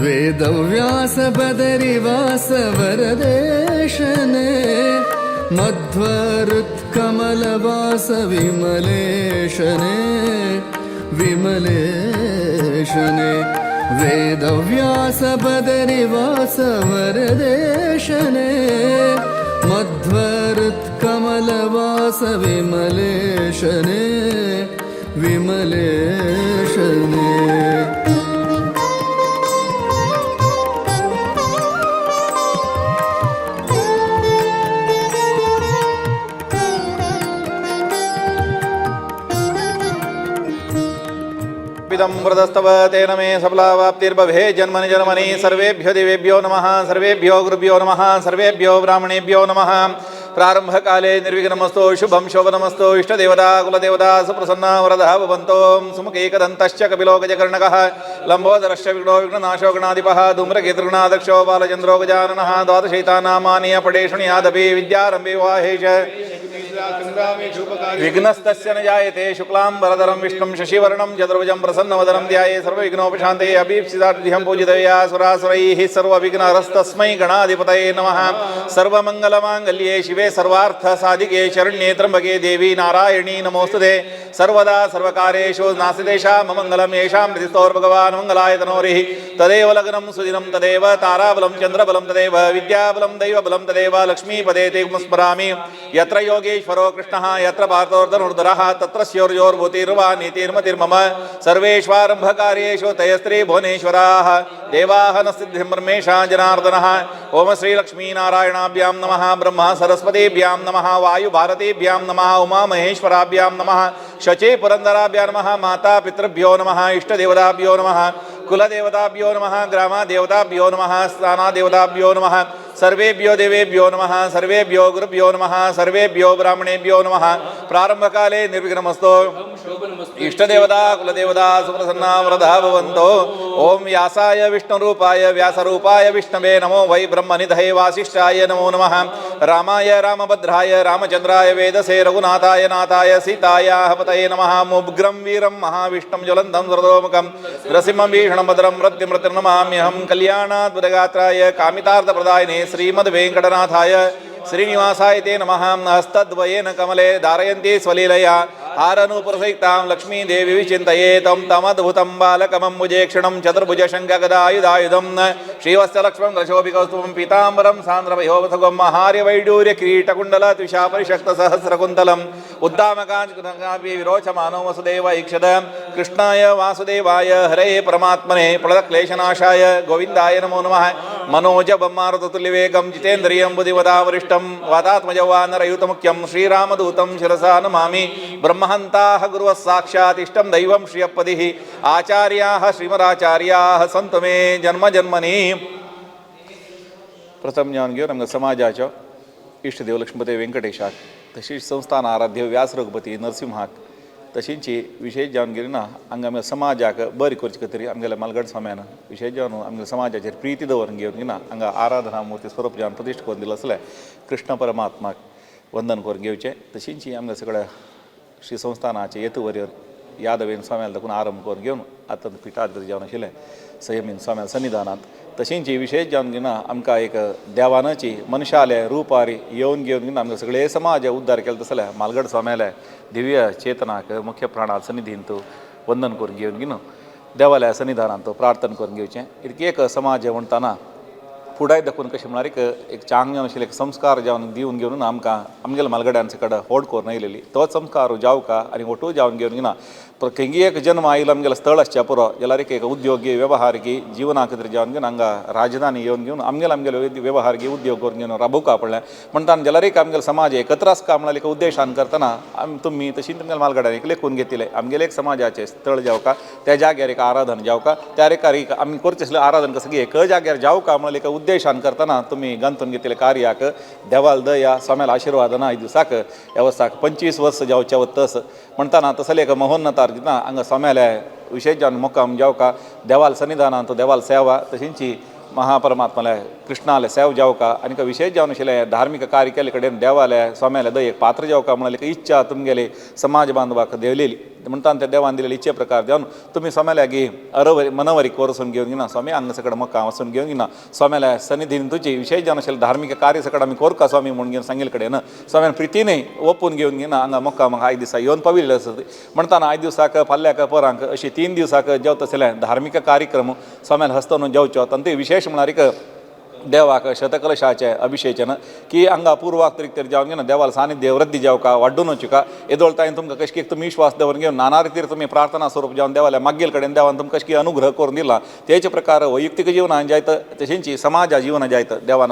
वेदव्यास बदरिवास वरदेशने मध्वरुत्कमलवास विमलेशने विमलेशने वेदव्यास बदरिवास वरदेशने मध्वरुत्कमलवास विमलेशने विमलेशने वृतस्तव तेन मे सफलावाप्तिर्भवे जन्मनि जन्मनि सर्वेभ्यो देवेभ्यो नमः सर्वेभ्यो गुरुभ्यो नमः सर्वेभ्यो ब्राह्मणेभ्यो नमः प्रारंभकाले निर्विघ्नमस्तु शुभं शोभनमस्तु इष्टदेवता कुलदेवता सुप्रसन्ना वरदः भवन्तो सुमुखैकदन्तश्च कपिलो गजकर्णकः लम्बोदरश्च विघ्नो विघ्ननाशो गणाधिपः धूम्रकेतुर्गणाध्यक्षो बालचन्द्रो गजाननः द्वादशैतानामानि पठेषुण्यादपि विद्यारम्भे वाहेश विघ्नस्तस्य न जायते शुक्लांबरधरं विष्णुं शशिवर्णं चतुर्भुजं प्रसन्नवदनं ध्याये सर्वविघ्नोपशान्तये अभीप्सितार्थं पूजितया सुरासुरैः सर्वविघ्नहरस्तस्मै गणाधिपतये नमः सर्वमङ्गलमाङ्गल्ये शिवे सर्वार्थसाधिके शरण्ये त्र्यम्बके देवी नारायणी नमोस्तुते सर्वदा सर्वकार्येषु नास्तिदेशां मङ्गलं येषां प्रतिस्तोर्भगवान् मङ्गलाय तनोरिः तदेव लग्नं सुदिनं तदेव ताराबलं चन्द्रबलं तदेव विद्याबलं दैवबलं तदेव लक्ष्मीपदे ते स्मरामि यत्र योगेश्वरो कृष्णः यत्र पार्थोर्धनुर्धरः तत्र स्योर्योर्भूतिर्वा नीतिर्मतिर्मम सर्वेष्वारम्भकार्येषु तयस्त्री भुवनेश्वराः देवाः न सिद्धिं ब्रह्मेशा जनार्दनः ओम श्रीलक्ष्मीनारायणाभ्यां नमः ब्रह्म सरस्वतीभ्यां नमः वायुभारतीभ्यां नमः उमामहेश्वराभ्यां नमः शची पुरन्दराभ्यां नमः माता पितृभ्यो नमः इष्टदेवताभ्यो नमः कुलदेवताभ्यो नमः ग्रामदेवताभ्यो नमः स्थानादेवताभ्यो नमः सर्वेभ्यो देवेभ्यो नमः सर्वेभ्यो गुरुभ्यो नमः सर्वेभ्यो ब्राह्मणेभ्यो नमः प्रारंभकाले निर्विघ्नमस्तु इष्टदेवता कुलदेवता सुप्रसन्ना वरदः भवन्तो ओम व्यासाय विष्णुरूपाय व्यासरूपाय विष्णवे नमो वै ब्रह्मनिधये वासिष्ठाय नमो नमः रामाय रामभद्राय रामचन्द्राय वेदसे रघुनाथाय नाथाय सीतायाः पतये नमः मुग्रं वीरं महाविष्णुं ज्वलन्तं वरदोमुखं नृसिंहं भीषणं भद्रं मृत्युमृत्युर्नमाम्यहं कल्याणाद्भुतगात्राय कामितार्थप्रदायिने श्रीमद्वेङ्कटनाथाय श्रीनिवासाय ते नमः हस्तद्वयेन कमले धारयन्ती स्वलीलया हारनूपुरसहितां लक्ष्मीदेवी विचिन्तये तं तमद्भुतं बालकमम्बुजेक्षणं चतुर्भुजशङ्खगदायुधायुधं श्रीवत्सलक्ष्मं रशोभिकौस्तुभं पीताम्बरं सान्द्रभयोपथगं महार्यवैडूर्यकिरीटकुण्डलत्विशापरिशक्तसहस्रकुन्तलम् उद्दामकाञ्चनापि विरोचमानो वसुदेव ईक्षत कृष्णाय वासुदेवाय हरे परमात्मने प्रणतक्लेशनाशाय गोविन्दाय नमो नमः मनोजबम्मारुततुल्यवेगं जितेन्द्रियं बुद्धिमतावरिष्ठं वातात्मजवानरयुतमुख्यं श्रीरामदूतं शिरसा नमामि ब्रह्महन्ताः गुरुवः साक्षात् इष्टं दैवं श्रियपदिः आचार्याः श्रीमदाचार्याः सन्तु मे जन्मजन्मनि प्रथम जावन घेऊन आमच्या समाजाच्या इष्टदेव लक्ष्मीपती व्यंकटेशाक तशीच संस्थान आराध्य व्यास रघुपती नरसिंहाक तशींची विशेष जावनगिरी ना आमच्या समाजाक बरी करचे खातीर आमगेल्या मालगड स्वाम्यान विशेष जावन आमच्या समाजाचेर प्रिती दवरून घेवन ना हांगा आराधना मुर्ती स्वरूप जावन प्रतिश्ठ करून दिलो आसले कृष्ण परमात्माक वंदन करून घेवचें तशींची आमच्या सगळ्या श्री संस्थानाचे येतुवर्यर यादवेन स्वाम्याल दाखून आरंभ करून घेवन आतां पिठाधर जावन आशिल्लें संयमीन स्वाम्याल सन्निधानांत तशींची विशेष जावन घेना आमकां एक देवानाची मनशाले रुपारी येवन घेवन घेवन आमकां सगळे समाज उद्धार केलो तसले मालगड स्वाम्याले दिव्य चेतनाक मुख्य प्राणात सन्निधीन तूं वंदन करून घेवन घेवन देवालया सन्निधानांत तो प्रार्थना करून घेवचें एक समाज म्हणटाना फुडाय दाखोवन कशें म्हळ्यार एक चांग जावन आशिल्लें एक संस्कार जावन दिवन घेवन आमकां आमगेल्या मालगड्यांचे कडेन होड करून आयलेली तोच संस्कार जावका आनी ओटू जावन घेवन घेना खंयी एक जन्म आयलो आमगेलो स्थळ आसचें पुरो जाल्यार एक उद्योगी वेवहारकी जिवना खातीर जावन घेवन हांगा राजधानी येवन घेवन आमगेलो वेवहारकी उद्योग करून घेवन राबोवपा पडलें म्हणटा जाल्यार एक आमगेलो समाज एकत्र आसता म्हणल्यार एक उद्देशान करतना तुमी तशीं तुमगेल्या मालगड्यान एक लेखून घेतिले आमगेलें एक समाजाचें स्थळ जावका त्या जाग्यार एक आराधन जावका त्या एकार एक आमी करचें आसलें आराधन कसं एक जाग्यार जावका म्हणल्यार एक उद्देशान करतना तुमी गांथून घेतिल्ल्या कार्याक देवाल दया स्वाम्याल आशिर्वादना आयज दिसाक ह्या वर्साक 25 वर्स जावचे वतस म्हणटाना तसले एक महोन्नतार दिना हांगा स्वाम्याले विशेष जावन मुक्काम जावका देवाल सन्निधानांत देवाल सेवा तशींची महापरमात्माले कृष्णाले सेव जावका आनी विशेष जावन आशिल्लें धार्मीक कार्य केले कडेन देवाले स्वाम्याले दयेक पात्र जावका म्हणून एक इच्छा तुमगेली समाज बांधवाक म्हणता त्या देवान दिलेले इच्छे प्रकार जाऊन तुम्ही स्वाम्याला गी अरवरी मनवरी कोरसून घेऊन घेना स्वामी अंग सकड मक्का वसून घेऊन घेना स्वाम्याला सन्निधीन तुझी विशेष जाण असेल धार्मिक कार्य सकड आम्ही कोर का स्वामी म्हणून घेऊन सांगेल ना स्वाम्यान प्रितीने ओपून घेऊन घेना अंगा मक्का मग 5 दिवसा येऊन पाविले असते म्हणताना 5 दिवसाक फाल्याक परांक अशी 3 दिवसाक जेवत असेल्या धार्मिक कार्यक्रम स्वाम्याला हस्तवून जेवचे आणि ते विशेष म्हणणारी देवाक शतकलशाचे अभिषेचन की अंगा पूर्वाक तरीक तरी जावन घेना देवाला सानिध्य वृद्धी जाव का वाडून वचुका येदोळतायन तुमकां कशें तुम्ही विश्वास दवरून घेवन नाना रितीर तुम्ही प्रार्थना स्वरूप जावन देवाल्या मागेल कडेन देवान तुमकां कशें अनुग्रह करून दिला तेचे प्रकार वैयक्तीक जिवनान जायत तशेंची समाजा जिवना जायत देवान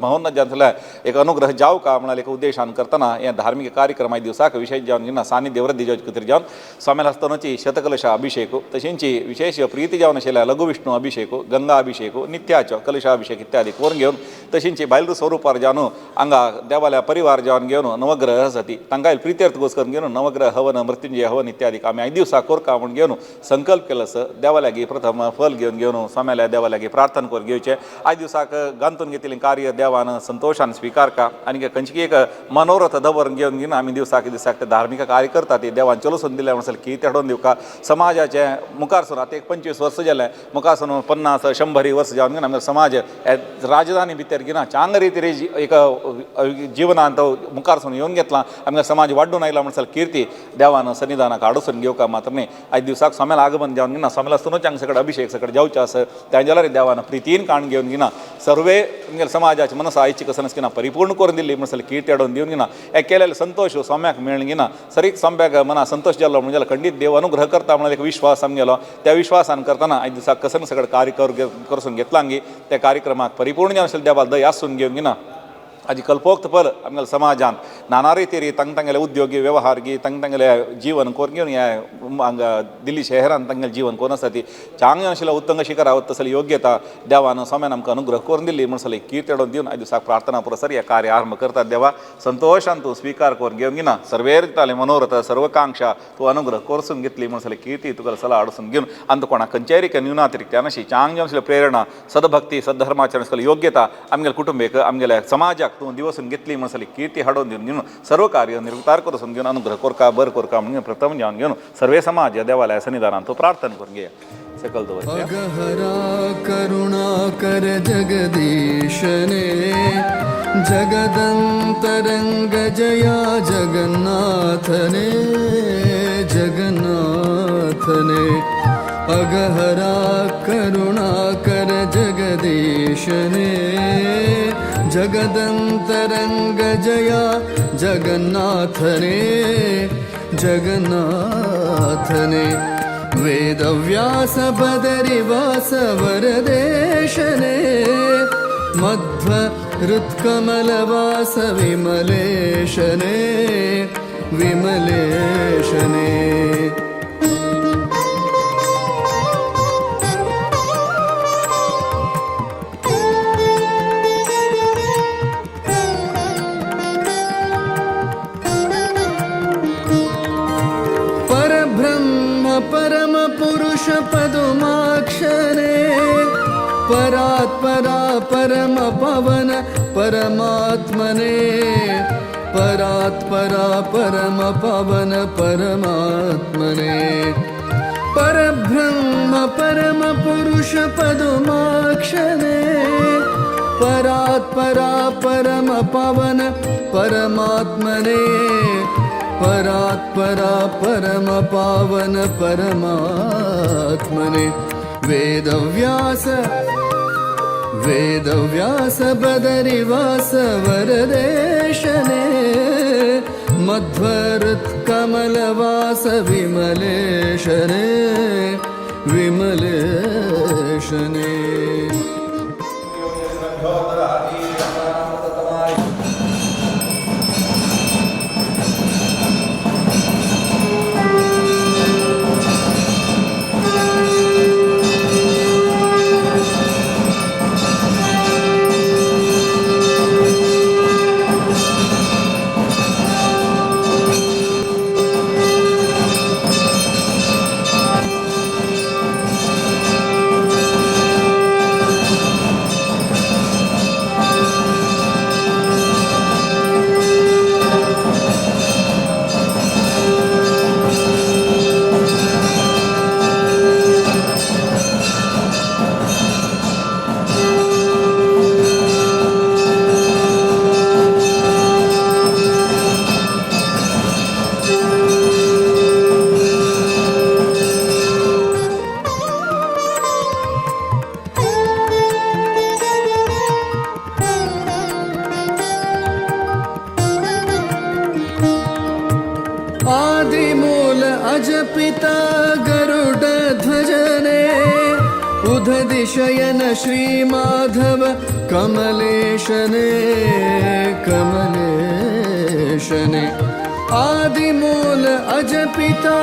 महोन्न जातल्या एक अनुग्रह जाव का म्हणाले एक उद्देशान करतना हे धार्मिक कार्यक्रम दिवसाक विशेष जावन घेना सानिध्य वृद्धी जावचे खातीर जावन स्वाम्याला हस्तवनाची शतकलशा अभिषेक तशेंची विशेष प्रीती जावन आशिल्ल्या लघु विष्णू अभिषेक गंगा अभिषेक नित्याचो कलशाभिषेक इत्यादी करून घेवन तशींची बायलू स्वरूपार जावन हांगा देवाल्या परिवार जावन घेवन नवग्रह जाती तांकां प्रित्यर्थ गोस करून घेवन नवग्रह हवन मृत्युंजय हवन इत्यादी आमी 5 दिवसां कोरका म्हूण घेवन संकल्प केलो आसा देवाल्यागी प्रथम फल घेवन स्वाम्याल्या देवाल्यागी प्रार्थना करून घेवचे 5 दिवसाक गांतून घेतिल्लें कार्य देवान संतोषान स्वीकार का आनी खंयची एक मनोरथ दवरून घेवन आमी दिवसाक ते धार्मिक कार्य करता ती देवान चलून दिल्या म्हणसर की ते हाडून दिवका समाजाचे मुखारसून आतां एक 25 वर्सां जालें मुखारसून 50-100 वर्स जावन घेवन आमचो समाज राजधानी भितर घेना चांग रितीर एक जिवनांत मुखारसून येवन घेतला आमकां समाज वाडून आयला म्हणसर कीर्ती देवान सन्निधानाक हाडून घेवका मात्र न्ही 5 दिवसाक स्वाम्याला आगमन जावन घेना स्वाम्याला सुनोच्यांक सकट अभिषेक सकट जावचे आसा त्या जाल्यार देवान प्रितीन काण घेवन घेना सर्वे समाजाची मनसा इच्छिक असना परिपूर्ण करून दिल्ली म्हणसर कीर्ती हाडून दिवन घेना हे केलेले संतोष स्वाम्याक मेळून घेना सरीक स्वाम्याक मना संतोष जाल्लो म्हणजे खंडीत देव अनुग्रह करता म्हणून एक विश्वास आमगेलो त्या विश्वासान करताना 5 दिवसाक कसन सकट कार्य करून घेतला त्या कार्यक्रमाक परिपूर्ण जावन देवाल दय आसून घेवन घेना आज कल्पोक्त पल आमगे समाजान नाना रितीरी तांगेले उद्योगी व्यवहार गी तांगेले जीवन कोर घेवन हांगा दिल्ली शहरान तांगेले जीवन कोण आसा ती चांग आशिल्लो उत्तंग शिखरावत तसली योग्यता देवान स्वाम्यान आमकां अनुग्रह करून दिल्ली म्हणसर कीर्ती हाडून दिवन 5 दिवसाक प्रार्थना पुरसर हे कार्य आरंभ करतात देवा संतोषान तूं स्वीकार करून घेवन घेना सर्वे रिताले मनोरथ सर्वकांक्षा तूं अनुग्रह करसून घेतली म्हणसर कीर्ती तुका सला हाडून घेवन आनी कोणा खंयच्याय न्यूनातिरिक्त अशी चांग आशिल्ली प्रेरणा सदभक्ती सद्धर्माचरण योग्यता आमगे कुटुंबीक आमगेल्या समाजाक तूं दिवसून घेतली म्हणसर कीर्ती हाडून दिवन घेवन सर्व कार्य निर्विकार करून घेवन अनुग्रह कोरका बर कोरका म्हणून प्रथम जावन घेवन सर्वे समाज देवालया सन्निधानान तूं प्रार्थना करून घे सकल दवर अगहरा करुणाकर जगदीशने जगदंतरंग जया जगन्नाथने जगन्नाथने अगहरा करुणाकर जगदीशने जगदंतरंग जया जगन्नाथने जगन्नाथने वेदव्यास बदरिवास वरदेशने मध्व हृत्कमलवास विमलेशने विमलेशने परम पुरुष पदुमाक्षरे परात्परा परम पवन परमात्मने परात्परा परम पवन परमात्मने परब्रह्म परम पुरुष पदुमाक्षरे परात्परा परम पवन परमात्मने परात्परा परम पावन परमात्मने वेदव्यास बदरिवास वरदेशने मध्वरुत्कमलवास विमलेशने विमलेशने अजपिता गरुडध्वजने उददिशयन श्रीमाधव कमलेशने कमलेशने आदिमूल अजपिता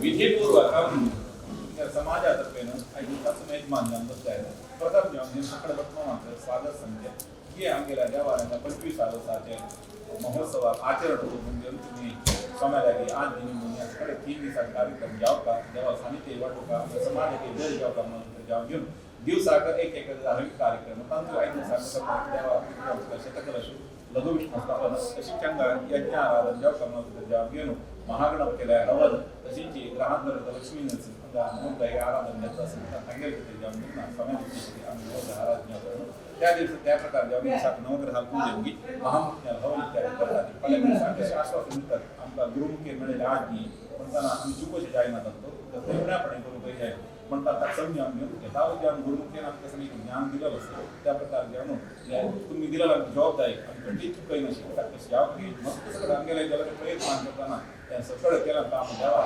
विधिपूर्वक समाजातर्फे प्रथम स्वागत संख्या हे आमगेल्या देवाऱ्यांना 25 वर्षाचे महोत्सवात आचरण होतो म्हणजे तुम्ही समाजाची आज दिन मुनियाकडे 3 दिवसाचा कार्यक्रम जाव का देवा सानिध्य वाटो का समाजाचे जर जाव का म्हणून जाव घेऊन दिवसाक एक धार्मिक कार्यक्रम तांदूळ 5 दिवसाचा देवा शतकला लघु विष्णू स्थापन तशी चंगा यज्ञ आराधन जाव का म्हणून जाव घेऊन महागणपतीला हवन तशीच ग्रहांतर लक्ष्मी मुंबई आराधन जात असेल तर सांगेल जाऊन समाजाची आम्ही आराधना करणं त्या दिवशी त्या प्रकारे जेव्हा नवग्रहाल पूजन की महामुख्याला हवन इत्यादी करतात पहिल्या दिवसात असे आश्वासन मिळतात आमचा गुरुमुखी मिळेल आज नाही म्हणताना आम्ही चुकोशी जायना करतो तर प्रेरणापणे करू पाहिजे म्हणतात समजून आम्ही यथावत जेव्हा गुरुमुखीने आमच्या सगळी ज्ञान दिलं असतं त्या प्रकारे जेव्हा तुम्ही दिलेला जबाबदारी आणि कधी चुकाई नसेल कशी यावं की मस्त सगळं अंगेला ज्याला प्रयत्न करताना त्या सगळं केलं तर आम्ही जेव्हा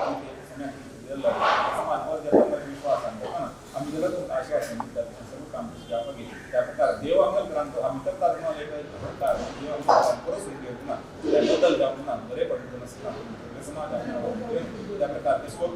समाजावर ज्याचा विश्वास आणतो ना आम्ही जर आश्वासन देतात सर्व काम यापैकी त्या प्रकारे देव अंगल ग्रंथ आम्ही करतात प्रकार देव परिस्थिती होती ना त्याबद्दल जाऊन ना बरे पडतो नसतात समाज त्या प्रकारचे स्कोप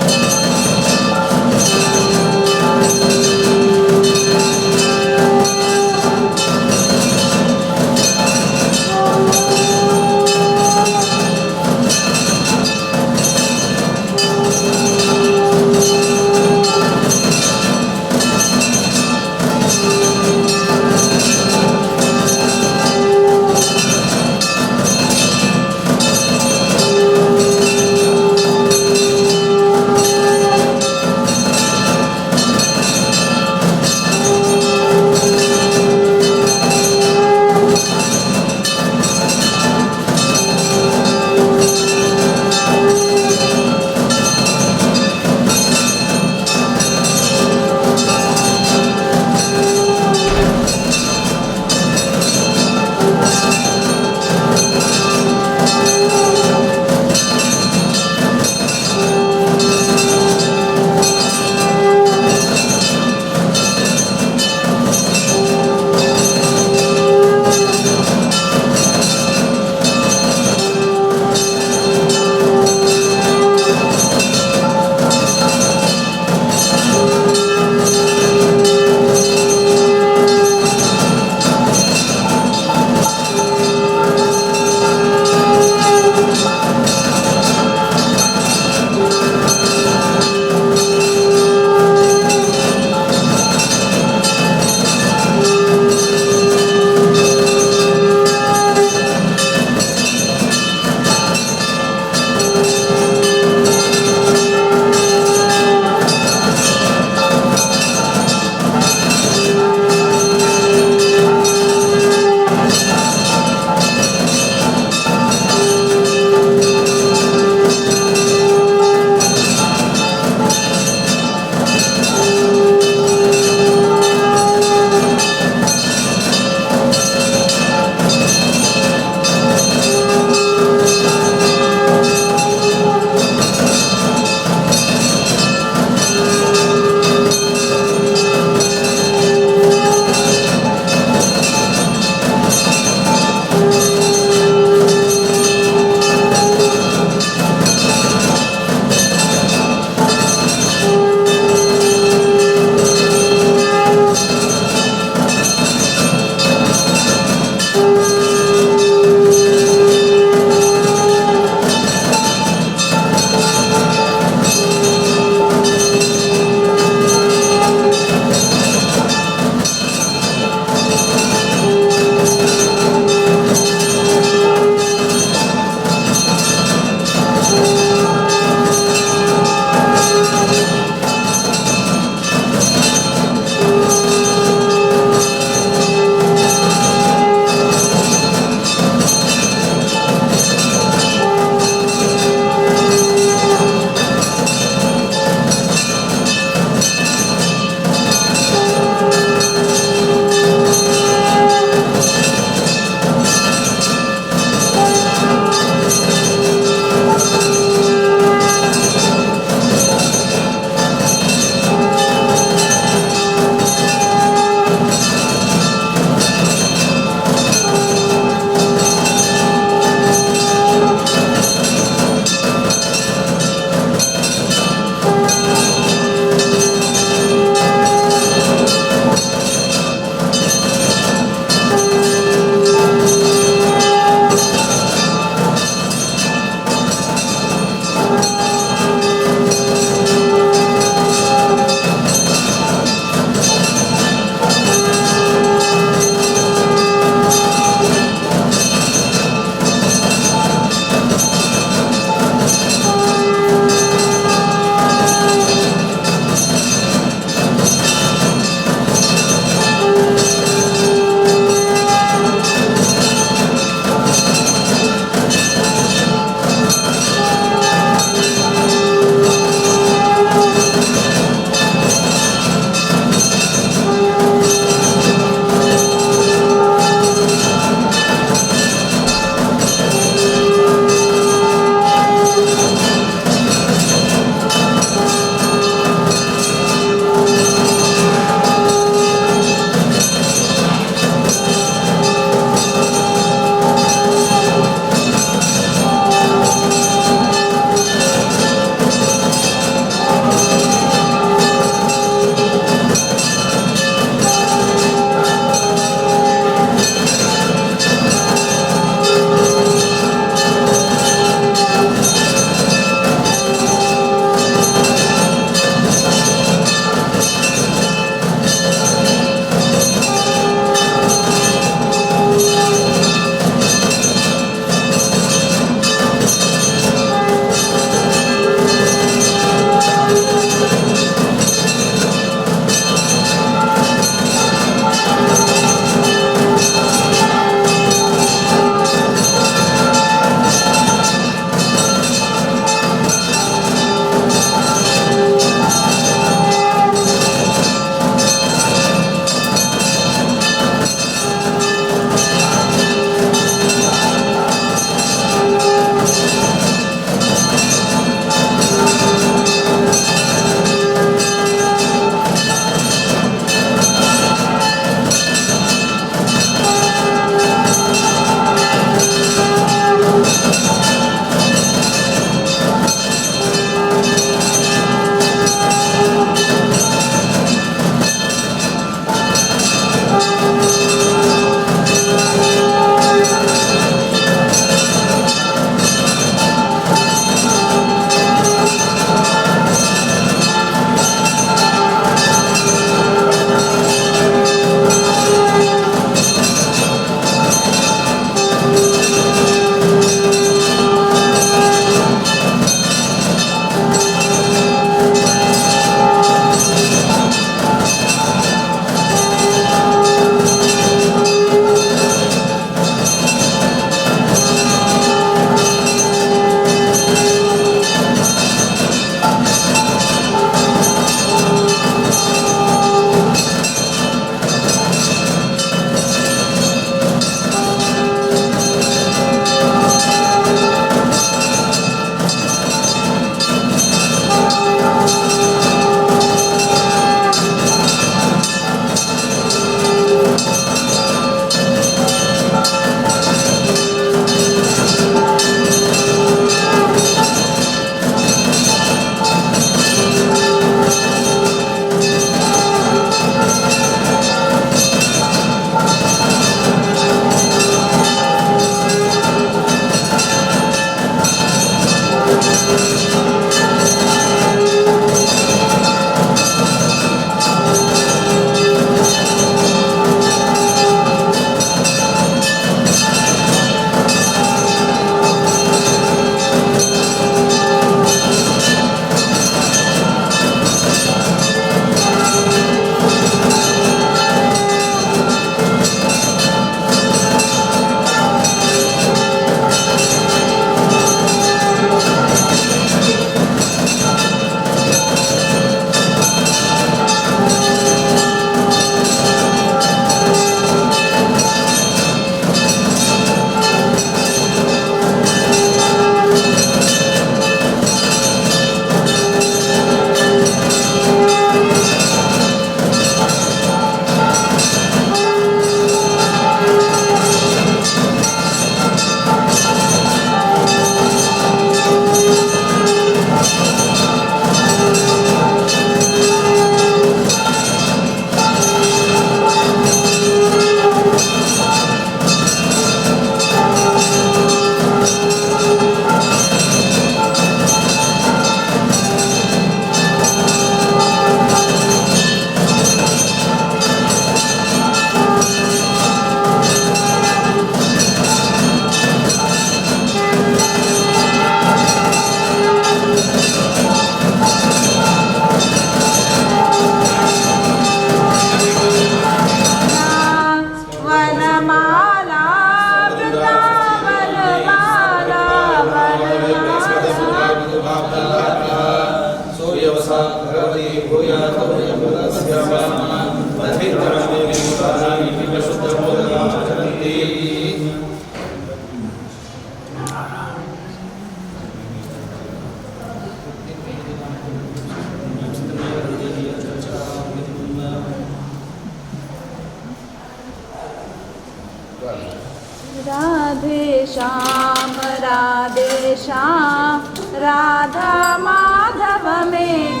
राधे श्याम राधा माधव में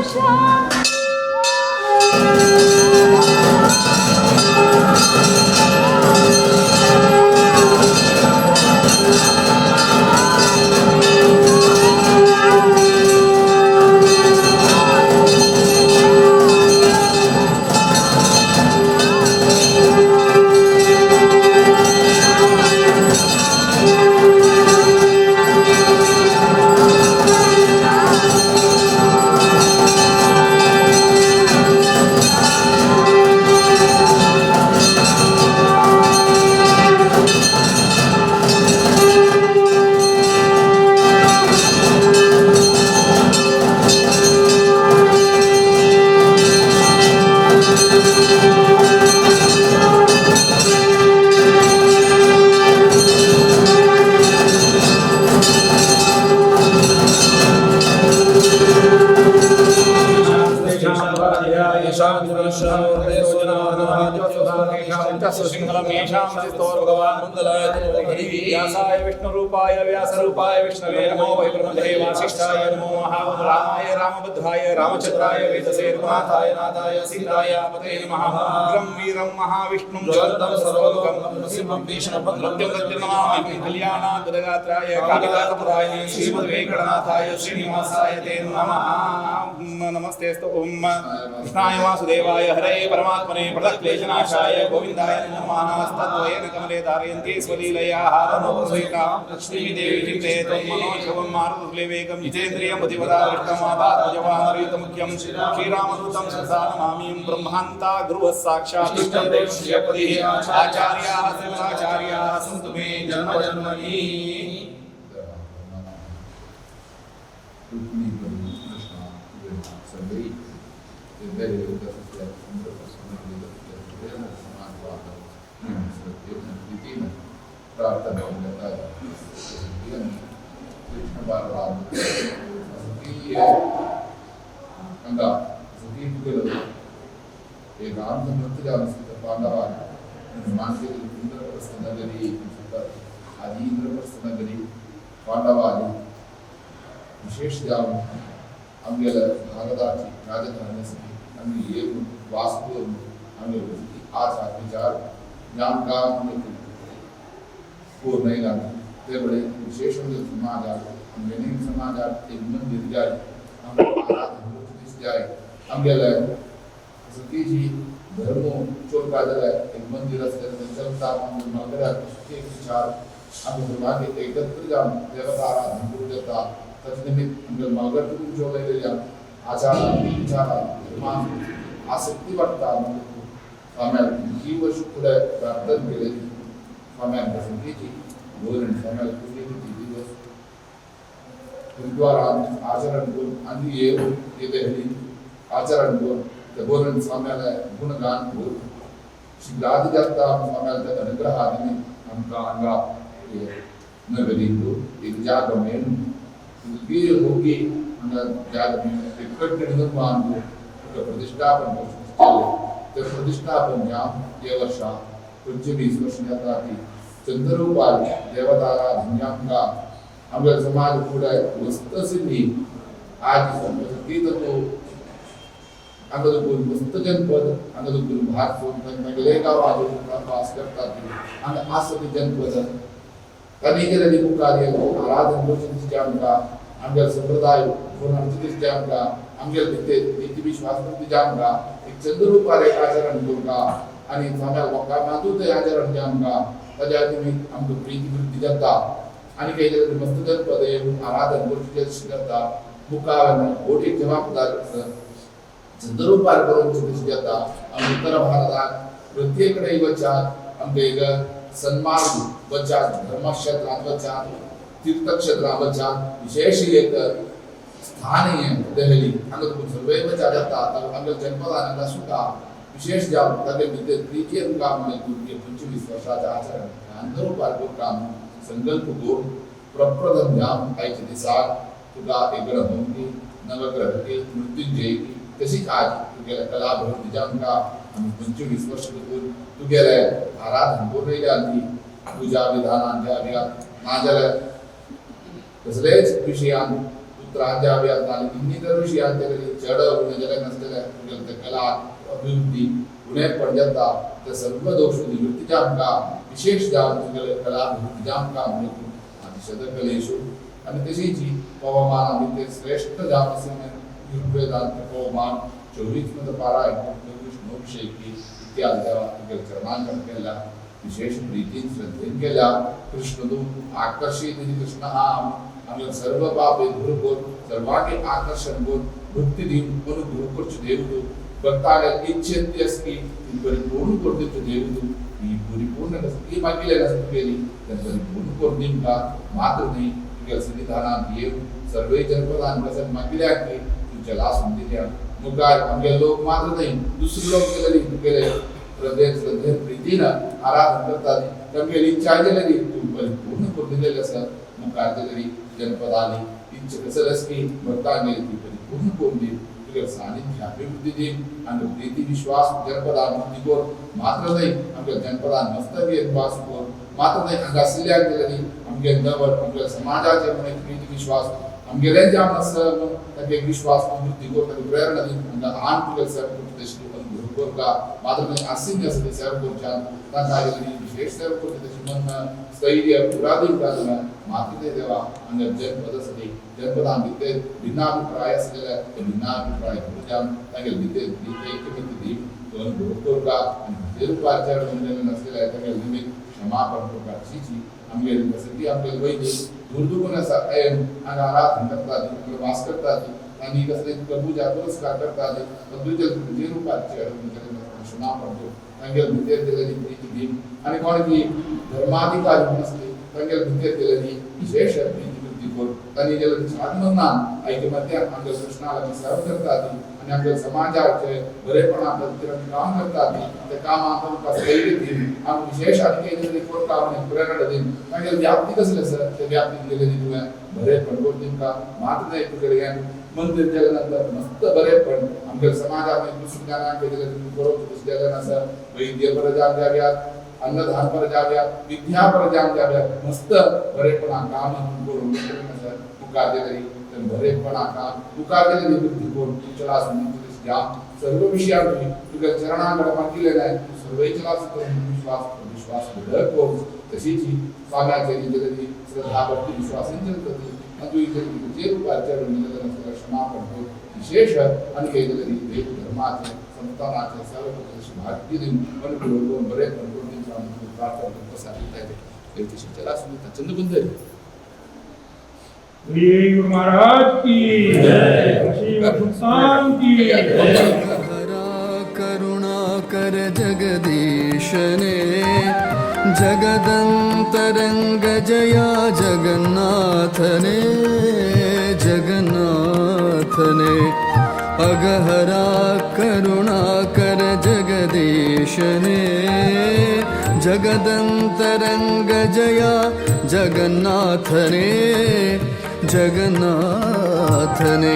श्याम व्यासाय विष्णुरूपाय व्यासरूपाय विष्णवे नमो वै ब्रह्मदेवाय वासिष्ठाय नमो नमः रामाय रामभद्राय रामचंद्राय वेदसे रघुनाथाय नाथाय सीताय पते नमः उग्रं वीरं महाविष्णुं ज्वलन्तं सर्वलोकं नृसिंहं भीषणभद्रं नमामि कल्याणाद्भुतगात्राय कालिदासपुराय श्रीमद्वेंकटनाथाय श्रीनिवासाय ते नमः नमस्तेस्तु ओम कृष्णाय वासुदेवाय हरे परमात्मने प्रणतक्लेशनाशाय गोविन्दाय नमः नमस्तद्वयेन कमले धारयन्ति स्वलीलया हारमोपसहिता लक्ष्मीदेवी चिन्तयेतं मनोजवं मारुतुल्यवेगं जितेन्द्रियं बुद्धिवदाकृष्टमादात्मजवानरयुतमुख्यं श्रीरामदूतं सदा नमामि ब्रह्मान्ता गुरुः साक्षात् इष्टदेवश्यपतिः आचार्याः सर्वाचार्याः सन्तु मे जन्मजन्मनि विशेष अंगेल भागदाची राजधानी अंगे वास्तु अंगे आचार विचार ज्ञान का पूर्ण ते बड़े विशेष समाज अंगे समाज एक मंदिर जाए जाए अंगेल जी धर्म चोरका एक मंदिर चलता विचार अंगे मागे एकत्र जाऊन देवता आराधना करू देता तत्निमित्त अंगे मगर जो आचार विचार आसक्ती वाटता स्वाम्याला ही वर्ष पुढे प्रार्थना केली स्वाम्याला प्रसंगीची धोरण स्वाम्याला पुढे दिवस द्वारा आचरण करून आणि येते आचरण करून ते धोरण स्वाम्याला गुणगान करून शिलादी जाता स्वाम्याला अनुग्रह आदमी आमका अंगा नगरीतो एक जाग मेन वीर होगी जाग टिकट निर्माण को प्रतिष्ठापन ते प्रतिष्ठापन या वर्षा पंचमी वर्षाची चंद्ररूपाल देवतारा धन्यांका आमच्या समाज पुढे वस्तसिद्धी आज संपत्ती तो अंगदुकुल मस्त जनपद अंगदुकुल भाग सोडून मेघलेगा वास करतात आणि आसती जनपद कनिकरली मुकार्य आराधन गोष्टी जामका अंगल संप्रदाय कोणाची जामका अंगल नीति विश्वास जामका एक चंद्ररूपाल एक आचरण करूका आणि समाज वका मातू ते आचरण जामका त्याच्यातून आमचं प्रीती वृद्धी जाता आणि काही मस्त जनपद आराधन गोष्टी करता मुकावन ओटी जबाबदार चंद्ररूपाल करून चिकित्सा जाता आणि उत्तर भारतात प्रत्येककडे वचार आमचे एक सन्मार्ग वचार धर्मक्षेत्रात वचार तीर्थक्षेत्रात वचार विशेष एक स्थानीय दहली अंगत कुछ सर्वैव जाता तब अंगत जनपद आनंद सुखा विशेष जाब तगे विद्य प्रीति काम में के 25 वर्षाचा आचरण अंदर पार्को काम संकल्प गो प्रप्रदम जाम आयचे दिसाक तुला एकगण होंगी नवग्रह के मृत्युंजय की तशीच आज तुगेला कला भक्ती जाम का आम्ही 25 वर्ष करून तुगेला आराधन करून आली पूजा विधानांच्या व्या माझ्या कसलेच विषयां उत्तरांच्या व्याजाने इतर विषयांच्या चढ होण्याच्या नसलेल्या तुगेला कला अभिवृद्धी पुणे पडता त्या सर्व दोष निवृत्तीच्या आमका विशेष जाम तुगेला कला अभिवृद्धीच्या आमका म्हणून अतिशय कलेशू आणि तशीची पवमान आम्ही ते श्रेष्ठ जाम असणे वेदांत पवमान 24 मध्ये पारा कृष्णोभिषेकी इत्यादी देवा चरणांकन केला विशेष प्रीतीन श्रद्धेन केल्या कृष्णदूत आकर्षित कृष्ण हा आम्ही सर्व पापे दूर करून सर्वांगे आकर्षण करून भक्ती दिन अनुग्रह करचे देवदूत भक्ताला इच्छित असकी परिपूर्ण करते देवदूत ही परिपूर्ण नसती मागिले नसती केली तर परिपूर्ण करून नेमका मात्र नाही तुझ्या सन्निधानात येऊन सर्वे जन्मदान प्रसन्न मागिल्या की तुझ्या दिल्या मुगार आमगे लोक मात्र नाही दुसरे लोक केले हृदय श्रद्धे प्रीतीनं आराधन करतात त्यांनी इच्छा केलेली तू परिपूर्ण करून दिलेली असं मुगार दिलेली जन्मद आली इच्छा कसं असकी भक्तांनी ती परिपूर्ण करून दिली तुझ्या सानिध्य अभिवृद्धी देईल आणि प्रीती विश्वास जन्मदान मुक्तीकोर मात्र नाही आमच्या जन्मदान मस्तकी विश्वास कोर मात्र नाही अंगासिल्या केलेली आमगे नवर आमच्या समाजाचे म्हणे प्रीती विश्वास आमगे जाम असं त्याचे विश्वास मुक्तीकोर त्याची प्रेरणा देईल आन तुझ्या सर्व देश का मात्र नाही असिंग असते सर्व कोणच्या तांगालेली विशेष सर्व कोणते त्याची मन स्थैर्य पुराधीन काढून मात्र ते देवा आणि जन्मद असते जन्मदान दिते भिन्नाभिप्राय असलेल्या भिन्नाभिप्राय पूजाम तांगे दिते एकमित देव दोन भोगतोर का आणि देवपारच्या मंडळ नसलेल्या तांगे निमित्त क्षमापण प्रकारची आमगे कसं आमगे वैदी दुर्दुगुणाचा ऐन आणि आराधन करतात वास करतात आणि कसले पूजा पुरस्कार करतात बद्दुजल जे रूपाचे क्षमा पडतो तांगेल भितर दिलेली प्रीती देव आणि कोण की धर्माधिकारी नसते तांगेल भितर दिलेली विशेष प्रीती वृत्ती कोण त्यांनी जल साधनान ऐक्यमध्ये आमच्या कृष्णाला सर्व करतात आणि आमच्या समाजाचे बरेपणा प्रतिरक्षण काम करतात त्या कामातून कसलेही देव आणि विशेष आणि केलेली कोण काम प्रेरणा देईल तांगेल व्याप्ती कसले सर ते व्याप्ती दिलेली तुला बरेपण कोण का मात्र नाही तुझे मंदिर केल्यानंतर मस्त बरे पण आमच्या समाजामध्ये कृष्णांना केलेलं बरोबर केलं नसं वैद्य पर जाव्यात अन्नदान पर जाव्यात विद्या पर जाव्यात मस्त बरेपणा काम करून नसं पुकार दिलेली तर बरेपणा काम पुकार दिलेली वृत्ती करून तुझ्याला जाम सर्व विषयांनी तुझ्या चरणांकडे मागितलेलं आहे सर्वेचला विश्वास करून तशीच स्वाम्याचे दिलेली श्रद्धा भक्ती विश्वासांची करते आणि जे रूपाच्या क्षमापण विशेष आणि केलेली देव धर्माचे संतानाचे सर्व भारतीय दिन मन बरे प्रार्थना देवची शिक्षला सुद्धा चंद्रगुंदरी गुरु महाराज की जय सुल्तान की हरा करुणा कर जगदीशने जगदंतरंग जया जगन्नाथने जगन्नाथने अगहरा करुणा कर जगदीशने जगदंतरंग जया जगन्नाथने जगन्नाथने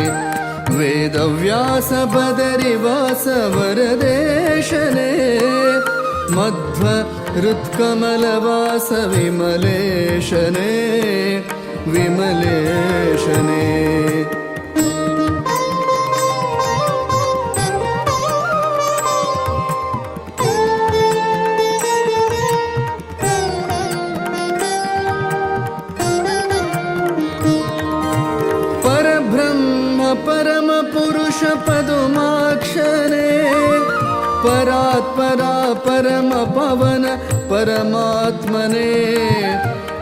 वेदव्यास बदरिवास वरदेशने मध्व हृत्कमलवास विमलेशने विमलेशने परब्रह्म परम पुरुष पदुमाक्षरे परात्परा परम पवन परमात्मने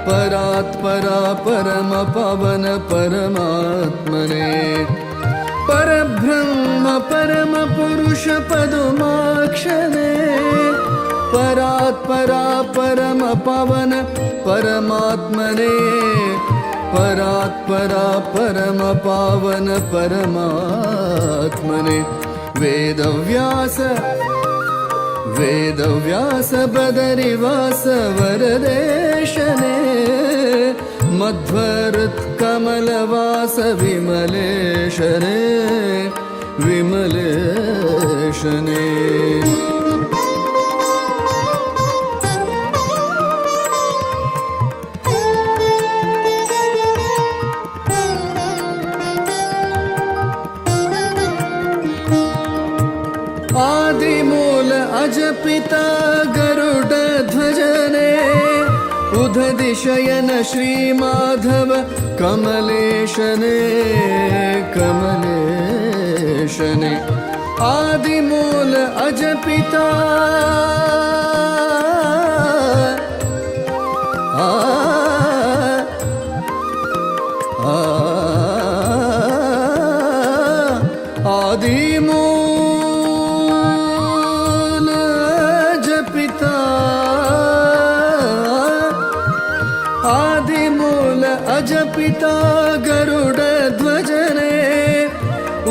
परात्परा परम पवन परमात्मने परब्रह्म परम पुरुष पदुमाक्षरे परात्परा परम पवन परमात्मने परात्परा परम पावन परमात्मने वेदव्यास बदरिवास वरदेशने मध्वरुत्कमलवास विमलेशने विमलेशने आदिमूल अजपिता गरुड ध्वजने उदधिशयन श्रीमाधव कमलेशने कमलेशने आदिमूल अजपिता आदिमूल अजपिता गरुड ध्वजने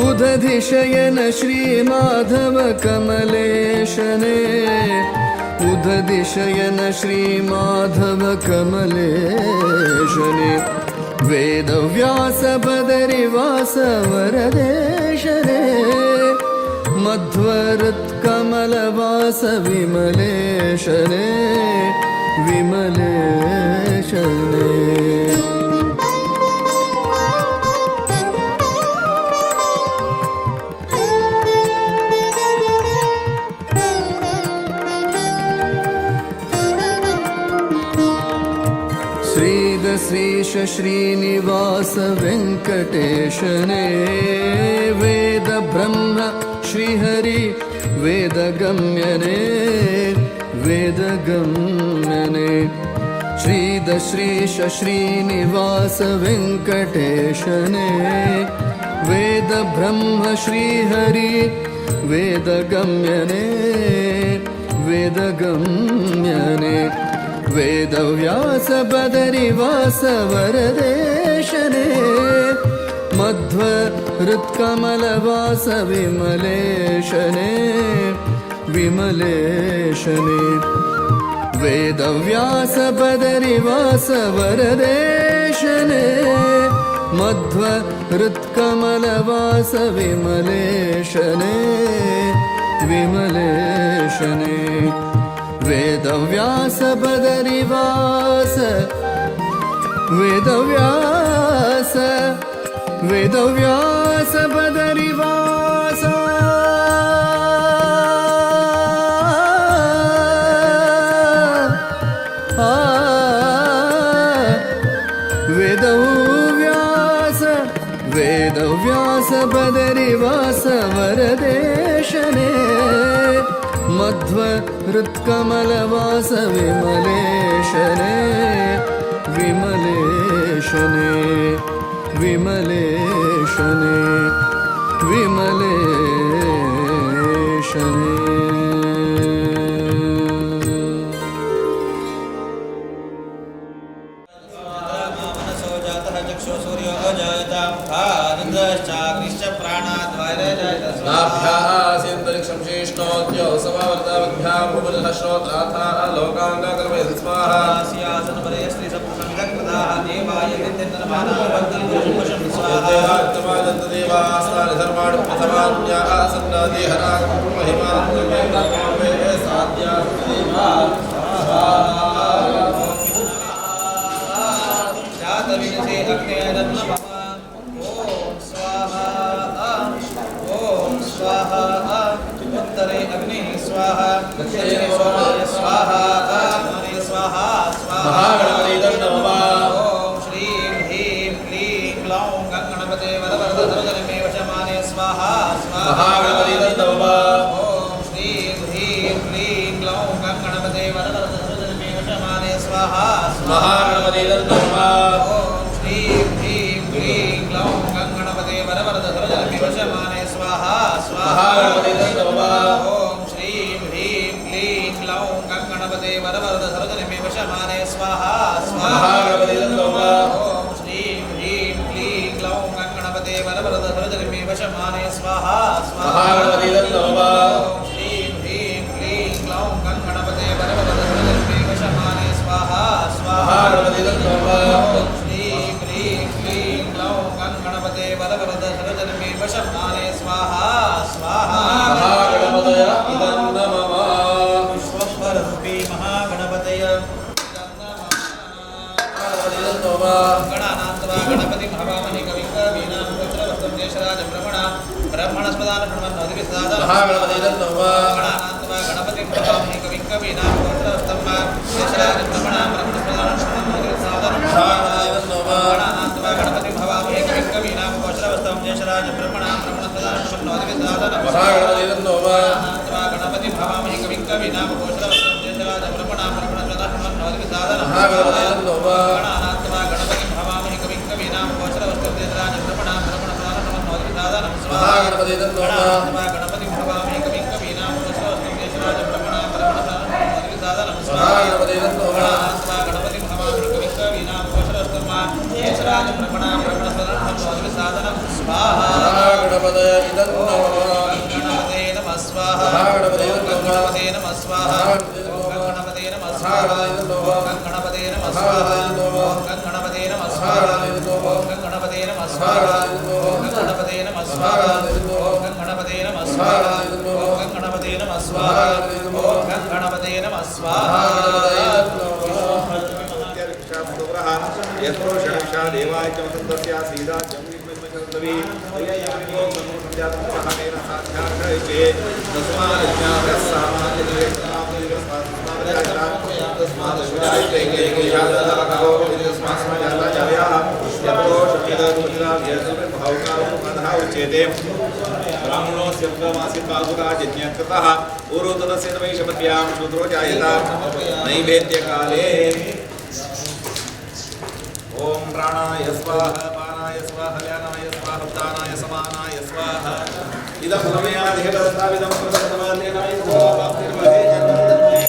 उदधिशयन श्रीमाधव कमलेशने उदधिशयन श्रीमाधव कमलेशने वेदव्यास बदरिवास वरदेशने मध्वरुत्कमलवास विमलेशने विमलेशने श्रीद श्रीश श्रीनिवास वेंकटेशने वेद ब्रह्म श्रीहरि वेदगम्यने वेदगम्यने श्रीद श्रीश श्रीनिवास वेंकटेशने वेद ब्रह्म श्रीहरि वेदगम्यने वेदगम्यने वेदव्यास बदरिवास वरदेशने मध्वरुत्कमलवास विमलेशने विमलेशने वेदव्यास बदरिवास वरदेशने मध्वरुत्कमलवास विमलेशने विमलेशने वेदव्यास बदरिवास वेदव्यास वेदव्यास बदरिवास वेदव्यास वेदव्यास बदरिवास वरदेशने मध्वरुत्कमलवास विमलेशने विमलेशने विमलेशने विमलेशने उत्तरे अग्नि स्वाहा दक्षिणे स्वाहा स्वाहा महागणपति नमः। ओम श्रीं ह्रीं क्लीं ग्लौं गणपते वरवरदधरजनमे वशमाने स्वाहा महागणपति नमः। ओम श्रीं ह्रीं क्लीं ग्लौं गणपते वरवरदधरजनमे वशमाने स्वाहा महागणपति नमः। ओम श्रीं ह्रीं क्लीं ग्लौं गणपते वरवरदधरजनमे वशमाने स्वाहा महागणपति नमः। ओम श्रीं ह्रीं क्लीं ग्लौं गणपते वरवरदधरजनमे वशमाने स्वाहा महागणपति नमः। ओम श्रीं वशमाने स्वाहा स्वाहा महागणपति नमः ओम श्रीं ह्रीं क्लीं ग्लौं गणपते वरवरदहरजन्मे वशमाने स्वाहा स्वाहा महागणपति नमः ओम श्रीं ह्रीं क्लीं ग्लौं गणपते वरवरदहरजन्मे वशमाने स्वाहा स्वाहा महागणपतये नमः विश्वम्भररूपी महागणपतय गणानान्त्वा गणपति भवामहि कविं कवीनां पुत्रवस्तं देशराज ब्रह्मणस्पदान ब्रह्मणोदिविदादः महागणपति नमः गणानान्त्वा गणपतिं भवामहि कविं कवीनां पुत्रवस्तं देशराज ब्रह्मणस्पदान ब्रह्मणोदिविदादः गणानान्त्वा गणपतिं भवामहि कविं कवीनां पुत्रवस्तं देशराज ब्रह्मणस्पदान ब्रह्मणोदिविदादः महागणपति नमः गणानान्त्वा गणपतिं भवामहि कविं कवीनां पुत्रवस्तं देशराज ब्रह्मणस्पदान ब्रह्मणोदिविदादः महागणपति नमः गणानात्मा गणपतिं भवामहि कविं कवीनां वज्रवस्तं देशराज ब्रह्मणां ब्रह्मणस्पदानं महागणपति नमः गणानात्मा गणपतिं भवामहि कविं कवीनां वज्रवस्तं देशराज ब्रह्मणां ब्रह्मणस्पदानं महागणपति नमः गणानात्मा गणपतिं भवामहि कविं कवीनां वज्रवस्तं देशराज ब्रह्मणां ब्रह्मणस्पदानं स्वाहा महागणपतये नमः गणपते नमः स्वाहा महागणपते नमः गणपते नमः स्वाहा गणपते नमः स्वाहा गणपते नमः स्वाहा गणपते नमः स्वाहा गणपते नमः स्वाहा गणपते नमः स्वाहा गणपते नमः स्वाहा गणपते नमः स्वाहा गणपते नमः स्वाहा यत्रोषणक्षा देवाय च वसन्तस्य सीदा जम्बिर्मिर्मिचन्दवी तययामिनो सन्मुखं सहनेन साध्यार्थयते तस्मादज्ञातः उच्यते ब्राह्मणोऽस्य मासिक पादुकाजज्ञकृतः पूर्वोत्तरस्य वैशपत्यां शूद्रो जायता नैवेद्यकाले ओम प्राणाय स्वाहा पानाय स्वाहा ल्यानाय स्वाहा उदानाय समानाय स्वाहा इदं प्रमेया देहदस्ताविदं प्रदत्तमान्यनाय स्वाहा निर्वहे जन्मदत्ते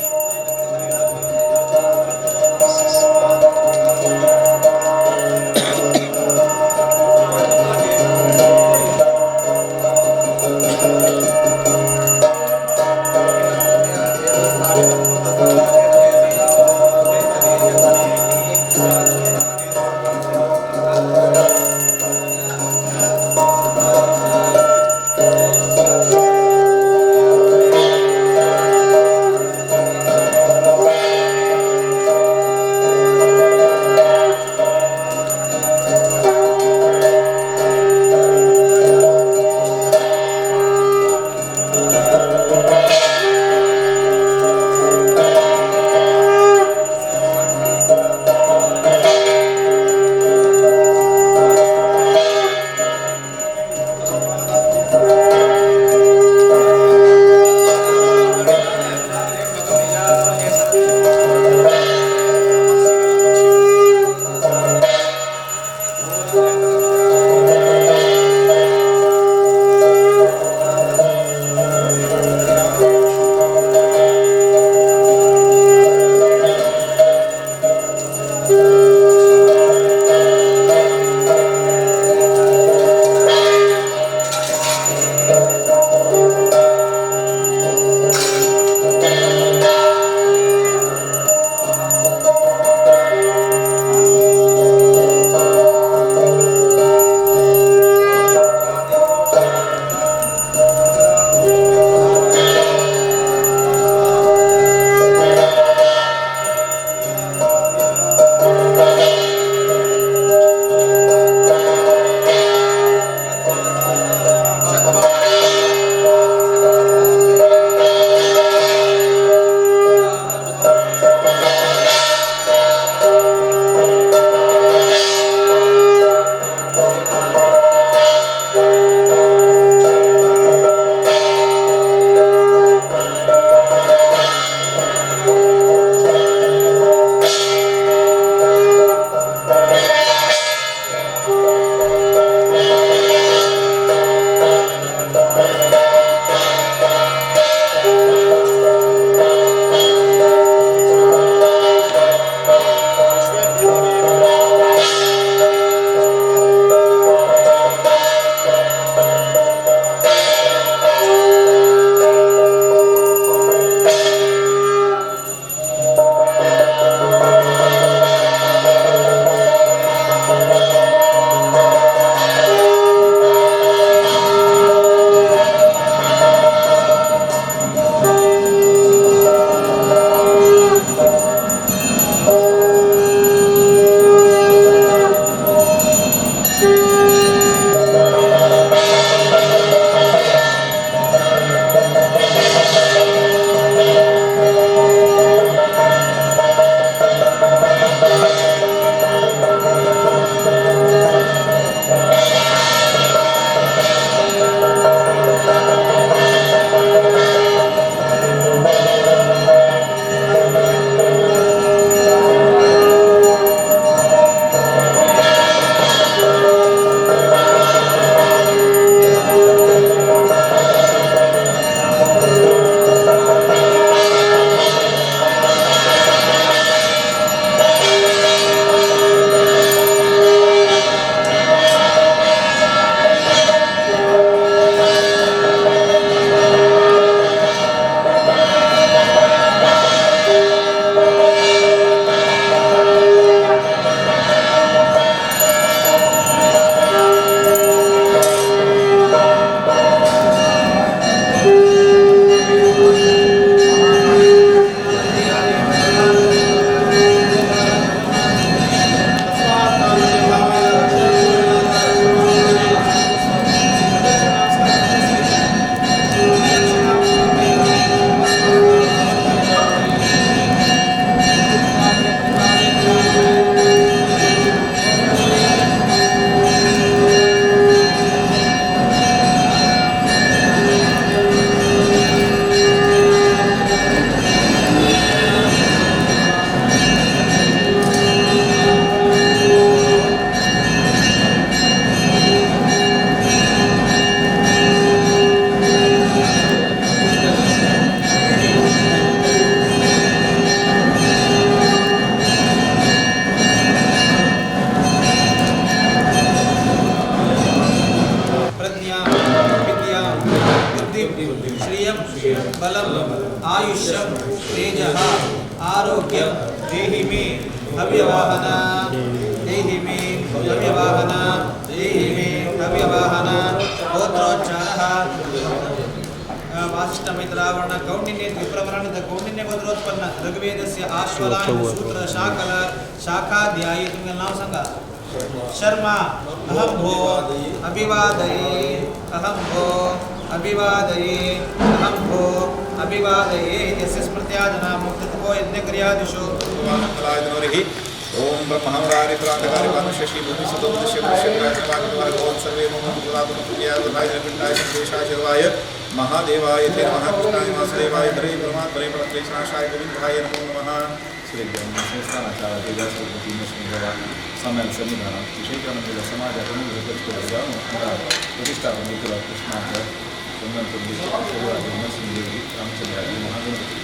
बुद्धिं श्रियं बलम् आयुष्यं तेजः आरोग्यं देहि मे अव्यवाहन देहि मे अव्यवाहन देहि मे अव्यवाहन गोत्रोच्चारः वासिष्ठमित्रावर्ण कौंडिन्य विप्रवरणित कौंडिन्य गोत्रोत्पन्न ऋग्वेदस्य आश्वलायन सूत्र शाकल शाखाध्यायी तुम्हें नाम सांगा शर्मा अहम भो अभिवादये अहम भो अभिवादये अहम भो अभिवादये यस्य स्मृत्याजना मुक्तत्वो यज्ञक्रियादिषु कलायतनोरिहि ओम ब्रह्महंगारि प्राणगारि पानुशशि बुद्धिसुतो बुद्धिश्य बुद्धिश्यग्राचवाग्रवान् भगवान् सर्वे मम पुरातनपुण्याय पिण्डाय संदेशाय शर्वाय महादेवाय ते नमः कृष्णाय वासुदेवाय हरे परमात्मने परक्लेशनाशाय गोविन्दाय नमो नमः श्री संस्थानाचार्य व्यासरूपी नरसिंहदेवा सम्मेलन संविधान विषयक्रमದಲ್ಲಿ ಸಮಾಜವನ್ನು ವಿಭಜಿಸಿಕೊಳ್ಳುವುದನ್ನು ಪ್ರತಿಷ್ಠಾಪನೆ ಕೃಷ್ಣಾಂತ ಗಂಗನಪುರಿ ನರಸಿಂಹದೇವಿ ರಾಮಚಂದ್ರಾದಿ ಮಹಾಗಣಪತಿ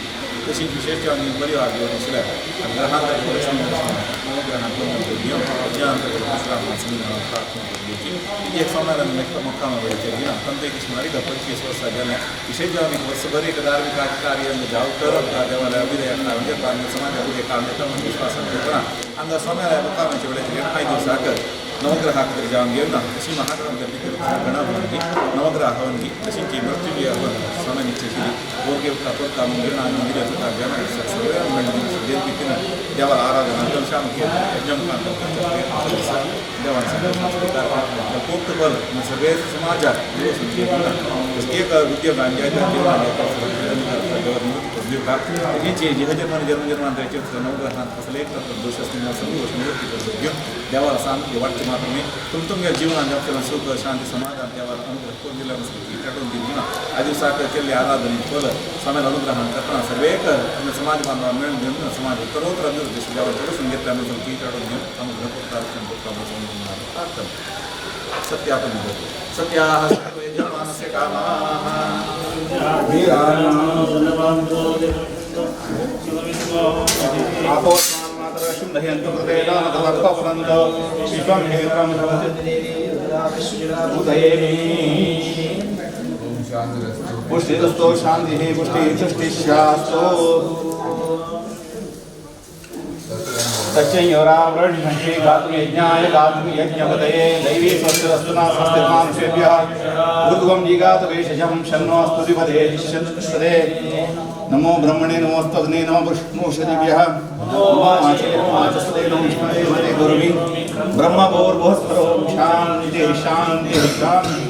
तशी विशेष बरी आगे दुसऱ्या ग्रहांतर एक संमेलन मुक्काम पंत सुमारे 25 वर्ष गेल्या विशेष जेव्हा वर्षभर एक धार्मिक कार्य जाव करत देवाला अभिनय म्हणजे समाज अभिनय काम विश्वास अंग संमेलन मुक्कामाच्या वेळेस 5 दिवसाक नवग्रह जाऊन घेऊन तशी महागणपती गणपती नवग्रह हवनगी तशी मृत्यूंजय हवन स्वामी निश्चय योग्य तत्वता मंदिर मंदिर जन सगळ्या देवाला आराधना कलशामुखी पोक्त बल सगळे समाजात एक उद्योग यांची जन्मजन्मांतराचे नवग्रहांत असले दोष असलेल्या सर्व गोष्टी निवृत्ती करून घेऊन देवाला सांगते वाटते मात्र मी तुमच्या जीवनात आपल्याला सुख शांती समाधान देवाला अनुग्रह करून दिला काढून दिली ना आधी साखर केले आराधने फल स्वामीला अनुग्रहण करताना सर्व एक समाज बांधवा मिळून घेऊन समाज सर्वत्र अभिवृद्धी देवाला करून घेतल्यानंतर ती काढून घेऊन अनुग्रह करतात सत्य आपण सत्याः सर्वे जन्मानस्य कामाः आपोस्मान्मातरशुं दह्यन्तु कृते दानतवर्तफ्रन्द विश्वं हेत्रं उदयेमि पुष्टिरस्तो शान्तिः पुष्टिश्चास्तो तच्चयोरावृणिषे गातुयज्ञाय गातुयज्ञपतये दैवी स्वस्तिरस्तुना स्वस्तिर्मानुषेभ्यः ऊर्ध्वं जिगातवेशजं शन्नो स्तुतिपदे जिष्यते नमो ब्रह्मणे नमोस्तग्ने नमो विष्णुषदिभ्यः नमो विष्णुदेवते गुरुवि ब्रह्मभूर्भुवस्वरो शान्तिः शान्तिः शान्तिः